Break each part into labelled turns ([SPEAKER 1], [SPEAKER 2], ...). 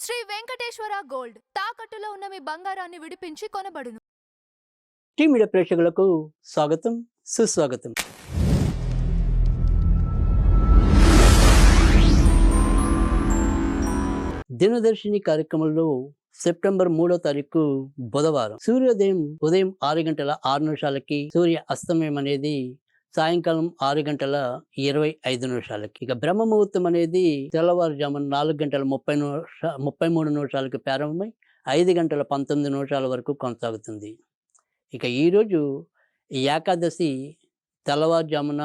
[SPEAKER 1] Shri Venkateswara gold తాకట్టులో ఉన్న మీ బంగారాన్ని విడిపించి కొనబడును.
[SPEAKER 2] టీ మీడియా ప్రేక్షకులకు స్వాగతం, సుస్వాగతం. దినదర్శిని కార్యక్రమంలో సెప్టెంబర్ 3వ తారీఖు బుధవారం సూర్యోదయం ఉదయం 6:06 సూర్య అస్తమయం అనేది సాయంకాలం 6:25 ఇక బ్రహ్మ ముహూర్తం అనేది తెల్లవారుజామున 4:33 ప్రారంభమై 5:19 వరకు కొనసాగుతుంది. ఇక ఈరోజు ఏకాదశి తెల్లవారుజామున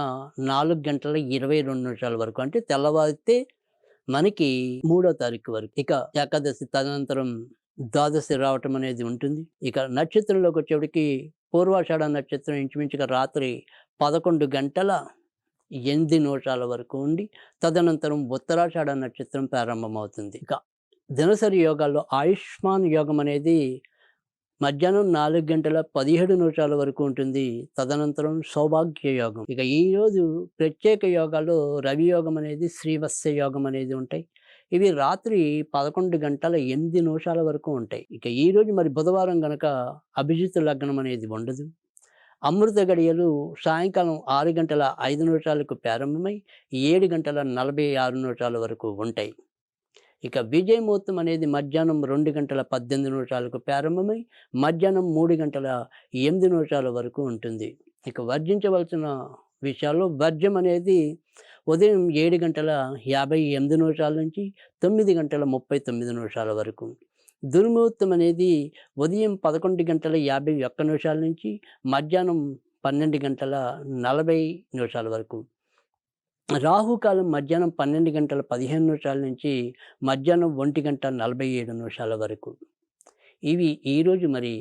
[SPEAKER 2] 4:22 వరకు, అంటే తెల్లవారితే మనకి 3వ తారీఖు వరకు. ఇక ఏకాదశి తదనంతరం ద్వాదశి రావటం అనేది ఉంటుంది. ఇక నక్షత్రంలోకి వచ్చేటికి పూర్వాషాఢ నక్షత్రం ఇంచుమించుగా రాత్రి 11:08 వరకు ఉండి తదనంతరం ఉత్తరాషాఢ నక్షత్రం ప్రారంభమవుతుంది. ఇక దినసరి యోగాల్లో ఆయుష్మాన్ యోగం అనేది మధ్యాహ్నం 4:17 వరకు ఉంటుంది. తదనంతరం సౌభాగ్య యోగం. ఇక ఈరోజు ప్రత్యేక యోగాల్లో రవి యోగం అనేది, శ్రీవత్స యోగం అనేది ఉంటాయి. ఇవి రాత్రి 11:08 వరకు ఉంటాయి. ఇక ఈరోజు మరి బుధవారం గనక అభిజిత్ లగ్నం అనేది ఉండదు. అమృత గడియలు సాయంకాలం 6:05 ప్రారంభమై 7:46 వరకు ఉంటాయి. ఇక విజయముహూర్తం అనేది మధ్యాహ్నం 2:18 ప్రారంభమై మధ్యాహ్నం 3:08 వరకు ఉంటుంది. ఇక వర్జించవలసిన విషయాల్లో వర్జ్యం అనేది ఉదయం 7:58 నుంచి 9:39 వరకు. దుర్ముహూర్తం అనేది ఉదయం 11:51 నుంచి మధ్యాహ్నం 12:40 వరకు. రాహుకాలం మధ్యాహ్నం 12:15 నుంచి మధ్యాహ్నం 1:47 వరకు. ఇవి ఈరోజు మరి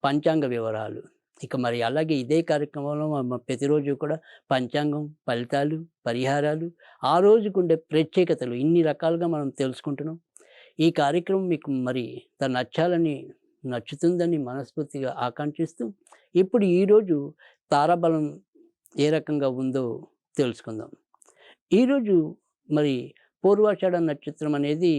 [SPEAKER 2] పంచాంగ వివరాలు. ఇక మరి అలాగే ఇదే కార్యక్రమంలో ప్రతిరోజు కూడా పంచాంగం, ఫలితాలు, పరిహారాలు, ఆ రోజుకుండే ప్రత్యేకతలు ఇన్ని రకాలుగా మనం తెలుసుకుంటున్నాం. ఈ కార్యక్రమం మీకు మరి నచ్చుతుందని మనస్ఫూర్తిగా ఆకాంక్షిస్తూ ఇప్పుడు ఈరోజు తారాబలం ఏ రకంగా ఉందో తెలుసుకుందాం. ఈరోజు మరి పూర్వాషాఢ నక్షత్రం అనేది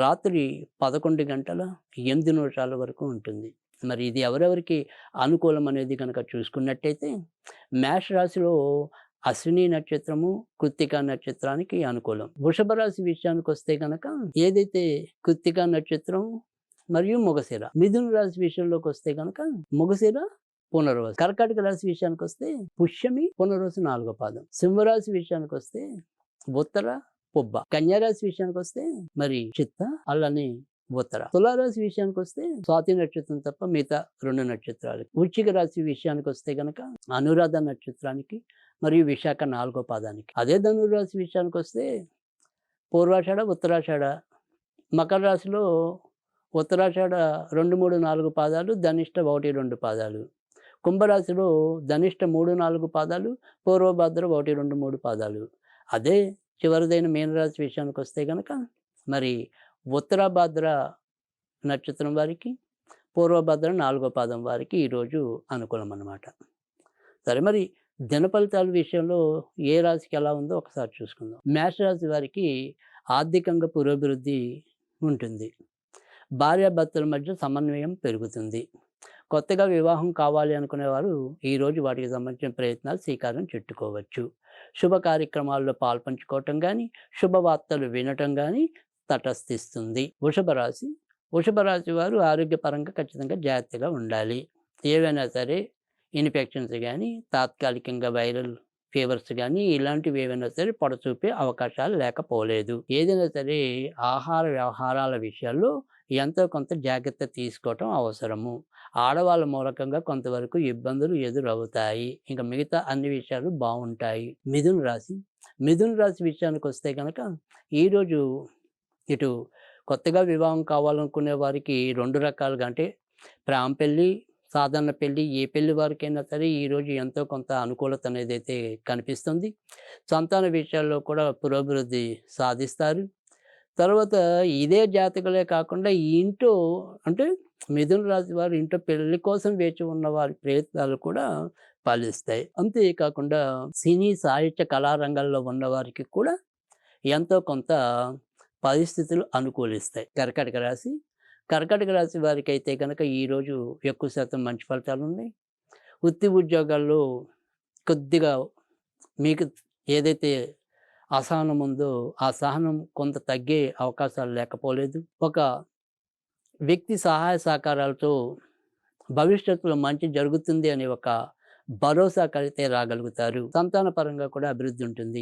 [SPEAKER 2] రాత్రి 11:08 వరకు ఉంటుంది. మరి ఇది ఎవరెవరికి అనుకూలం అనేది కనుక చూసుకున్నట్టయితే మేష రాశిలో అశ్విని నక్షత్రము, కృత్తికా నక్షత్రానికి అనుకూలం. వృషభ రాశి విషయానికి వస్తే కనుక ఏదైతే కృత్తికా నక్షత్రం మరియు మృగశిర. మిథున రాశి విషయంలోకి వస్తే కనుక మృగశిర, పునర్వసు. కర్కాటక రాశి విషయానికి వస్తే పుష్యమి, పునర్వసు 4వ పాదం. సింహరాశి విషయానికి వస్తే ఉత్తర, పుబ్బ. కన్యారాశి విషయానికి వస్తే మరి చిత్త, అలానే ఉత్తర. తులారాశి విషయానికి వస్తే స్వాతి నక్షత్రం తప్ప మిగతా 2 నక్షత్రాలు. వృశ్చిక రాశి విషయానికి వస్తే కనుక అనురాధ నక్షత్రానికి మరియు విశాఖ 4వ పాదానికి. అదే ధనురాశి విషయానికి వస్తే పూర్వాషాఢ, ఉత్తరాషాఢ. మకర రాశిలో ఉత్తరాషాఢ 2, 3, 4 పాదాలు, ధనిష్ట 1, 2 పాదాలు. కుంభరాశిలో ధనిష్ట 3, 4 పాదాలు, పూర్వభద్ర 1, 2, 3 పాదాలు. అదే చివరిదైన మీనరాశి విషయానికి వస్తే కనుక మరి ఉత్తరాభాద్ర నక్షత్రం వారికి, పూర్వభద్ర 4వ పాదం వారికి ఈరోజు అనుకూలం అన్నమాట. సరే, మరి దిన ఫలితాల విషయంలో ఏ రాశికి ఎలా ఉందో ఒకసారి చూసుకుందాం. మేషరాశి వారికి ఆర్థికంగా పురోభివృద్ధి ఉంటుంది. భార్యాభర్తల మధ్య సమన్వయం పెరుగుతుంది. కొత్తగా వివాహం కావాలి అనుకునేవారు ఈరోజు వాటికి సంబంధించిన ప్రయత్నాలు శ్రీకారం చుట్టుకోవచ్చు. శుభ కార్యక్రమాల్లో పాల్పంచుకోవటం కానీ, శుభవార్తలు వినటం కానీ తటస్థిస్తుంది. వృషభ రాశి వారు ఆరోగ్యపరంగా ఖచ్చితంగా జాగ్రత్తగా ఉండాలి. ఏవైనా సరే ఇన్ఫెక్షన్స్ కానీ, తాత్కాలికంగా వైరల్ ఫీవర్స్ కానీ ఇలాంటివి ఏవైనా సరే పొడచూపే అవకాశాలు లేకపోలేదు. ఏదైనా సరే ఆహార వ్యవహారాల విషయాల్లో ఎంతో కొంత జాగ్రత్త తీసుకోవటం అవసరము. ఆడవాళ్ళ మూలకంగా కొంతవరకు ఇబ్బందులు ఎదురవుతాయి. ఇంకా మిగతా అన్ని విషయాలు బాగుంటాయి. మిథున రాశి విషయానికి వస్తే కనుక ఈరోజు ఇటు కొత్తగా వివాహం కావాలనుకునే వారికి 2 రకాలుగా, అంటే ప్రేమ పెళ్ళి, సాధారణ పెళ్ళి, ఏ పెళ్లి వారికైనా సరే ఈరోజు ఎంతో కొంత అనుకూలత అనేది అయితే కనిపిస్తుంది. సంతాన విషయాల్లో కూడా పురోభివృద్ధి సాధిస్తారు. తర్వాత ఇదే జాతకులే కాకుండా ఈ ఇంట్లో, అంటే మిథున రాశి వారు ఇంట్లో పెళ్లి కోసం వేచి ఉన్న వారి ప్రయత్నాలు కూడా ఫలిస్తాయి. అంతేకాకుండా సినీ, సాహిత్య, కళారంగాల్లో ఉన్న వారికి కూడా ఎంతో కొంత పరిస్థితులు అనుకూలిస్తాయి. కర్కాటక రాశి వారికైతే గనక ఈరోజు ఎక్కువ శాతం మంచి ఫలితాలున్నాయి. వృత్తి ఉద్యోగాల్లో కొద్దిగా మీకు ఏదైతే అసహనం ఉందో ఆ సహనం కొంత తగ్గే అవకాశాలు లేకపోలేదు. ఒక వ్యక్తి సహాయ సహకారాలతో భవిష్యత్తులో మంచి జరుగుతుంది అనే ఒక భరోసా కలిగితే రాగలుగుతారు. సంతాన పరంగా కూడా అభివృద్ధి ఉంటుంది.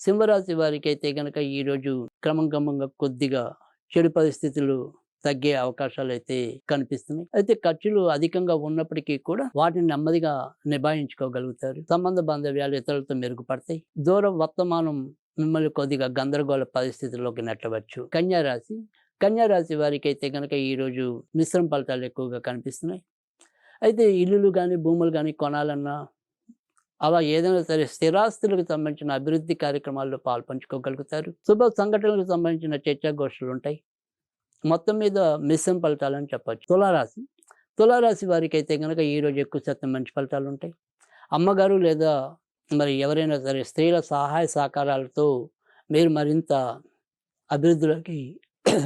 [SPEAKER 2] సింహరాశి వారికైతే గనక ఈరోజు క్రమంగా కొద్దిగా చెడు పరిస్థితులు తగ్గే అవకాశాలైతే కనిపిస్తున్నాయి. అయితే ఖర్చులు అధికంగా ఉన్నప్పటికీ కూడా వాటిని నెమ్మదిగా నిభాయించుకోగలుగుతారు. సంబంధ బాంధవ్యాలు ఇతరులతో మెరుగుపడతాయి. దూర వర్తమానం మిమ్మల్ని కొద్దిగా గందరగోళ పరిస్థితుల్లోకి నెట్టవచ్చు. కన్యారాశి వారికైతే గనక ఈరోజు మిశ్రమ ఫలితాలు ఎక్కువగా కనిపిస్తున్నాయి. అయితే ఇల్లులు కానీ భూములు కానీ కొనాలన్నా అలా ఏదైనా సరే స్థిరాస్తులకు సంబంధించిన అభివృద్ధి కార్యక్రమాల్లో పాల్పంచుకోగలుగుతారు. శుభ సంఘటనలకు సంబంధించిన చర్చాగోష్ఠులు ఉంటాయి. మొత్తం మీద మిశ్రమ ఫలితాలని చెప్పచ్చు. తులారాశి వారికి అయితే కనుక ఈరోజు ఎక్కువ శాతం మంచి ఫలితాలు ఉంటాయి. అమ్మగారు లేదా మరి ఎవరైనా సరే స్త్రీల సహాయ సహకారాలతో మీరు మరింత అభివృద్ధిలోకి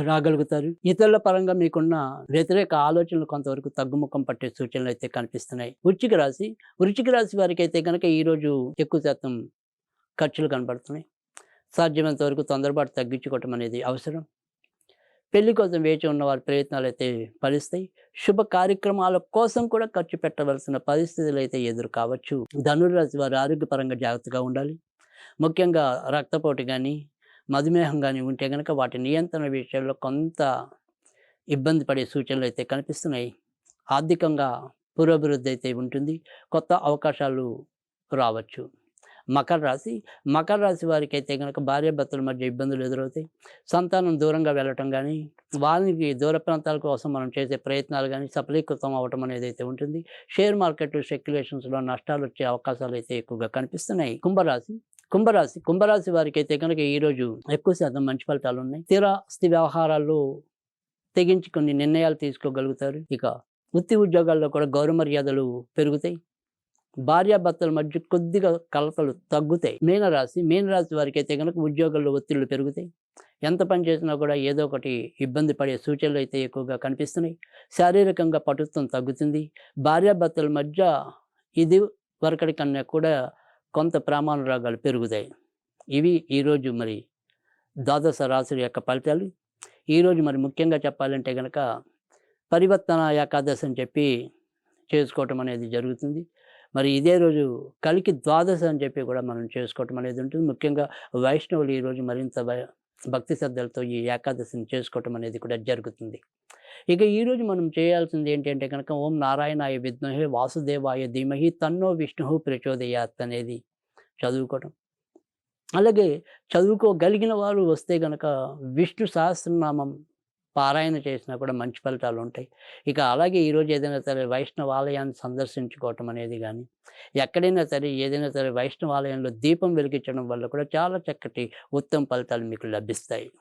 [SPEAKER 2] రాగలుగుతారు. ఇతరుల పరంగా మీకున్న వ్యతిరేక ఆలోచనలు కొంతవరకు తగ్గుముఖం పట్టే సూచనలు అయితే కనిపిస్తున్నాయి. వృశ్చిక రాశి వారికి అయితే కనుక ఈరోజు ఎక్కువ శాతం ఖర్చులు కనబడుతున్నాయి. సాధ్యమైనంత వరకు తొందరపాటు తగ్గించుకోవటం అనేది అవసరం. పెళ్లి కోసం వేచి ఉన్న వారి ప్రయత్నాలు అయితే ఫలిస్తాయి. శుభ కార్యక్రమాల కోసం కూడా ఖర్చు పెట్టవలసిన పరిస్థితులు అయితే ఎదురు కావచ్చు. ధనుర్రాశి వారు ఆరోగ్యపరంగా జాగ్రత్తగా ఉండాలి. ముఖ్యంగా రక్తపోటు కానీ మధుమేహం కానీ ఉంటే కనుక వాటి నియంత్రణ విషయంలో కొంత ఇబ్బంది పడే సూచనలు అయితే కనిపిస్తున్నాయి. ఆర్థికంగా పురోభివృద్ధి అయితే ఉంటుంది. కొత్త అవకాశాలు రావచ్చు. మకర రాశి వారికి అయితే కనుక భార్యాభర్తల మధ్య ఇబ్బందులు ఎదురవుతాయి. సంతానం దూరంగా వెళ్ళటం కానీ వారికి దూర ప్రాంతాల కోసం మనం చేసే ప్రయత్నాలు కానీ సఫలీకృతం అవ్వటం అనేది అయితే ఉంటుంది. షేర్ మార్కెట్ స్పెక్యులేషన్స్లో నష్టాలు వచ్చే అవకాశాలు అయితే ఎక్కువగా కనిపిస్తున్నాయి. కుంభరాశి వారికి అయితే కనుక ఈరోజు ఎక్కువ శాతం మంచి ఫలితాలు ఉన్నాయి. స్థిరాస్తి వ్యవహారాల్లో తెగించి కొన్ని నిర్ణయాలు తీసుకోగలుగుతారు. ఇక వృత్తి ఉద్యోగాల్లో కూడా గౌరవ మర్యాదలు పెరుగుతాయి. భార్యాభర్తల మధ్య కొద్దిగా కలతలు తగ్గుతాయి. మీనరాశి వారికి అయితే కనుక ఉద్యోగాల్లో ఒత్తిళ్లు పెరుగుతాయి. ఎంత పని చేసినా కూడా ఏదో ఒకటి ఇబ్బంది పడే సూచనలు అయితే ఎక్కువగా కనిపిస్తున్నాయి. శారీరకంగా పటుత్వం తగ్గుతుంది. భార్యాభర్తల మధ్య ఇది వరకటి కన్నా కూడా కొంత ప్రేమానురాగాలు పెరుగుతాయి. ఇవి ఈరోజు మరి ద్వాదశ రాశుల యొక్క ఫలితాలు. ఈరోజు మరి ముఖ్యంగా చెప్పాలంటే కనుక పరివర్తన ఏకాదశి అని చెప్పి చేసుకోవటం అనేది జరుగుతుంది. మరి ఇదే రోజు కలికి ద్వాదశి అని చెప్పి కూడా మనం చేసుకోవటం అనేది ఉంటుంది. ముఖ్యంగా వైష్ణవులు ఈరోజు మరింత భక్తి శ్రద్ధలతో ఈ ఏకాదశిని చేసుకోవటం అనేది కూడా జరుగుతుంది. ఇక ఈరోజు మనం చేయాల్సింది ఏంటంటే కనుక ఓం నారాయణాయ విద్మహే వాసుదేవాయ ధీమహి తన్నో విష్ణు ప్రచోదయాత్ అనేది చదువుకోవటం. అలాగే చదువుకోగలిగిన వారు వస్తే కనుక విష్ణు సహస్రనామం పారాయణ చేసినా కూడా మంచి ఫలితాలు ఉంటాయి. ఇక అలాగే ఈరోజు ఏదైనా సరే వైష్ణవాలయాన్ని సందర్శించుకోవటం అనేది కానీ ఎక్కడైనా సరే ఏదైనా సరే వైష్ణవాలయంలో దీపం వెలిగించడం వల్ల కూడా చాలా చక్కటి ఉత్తమ ఫలితాలు మీకు లభిస్తాయి.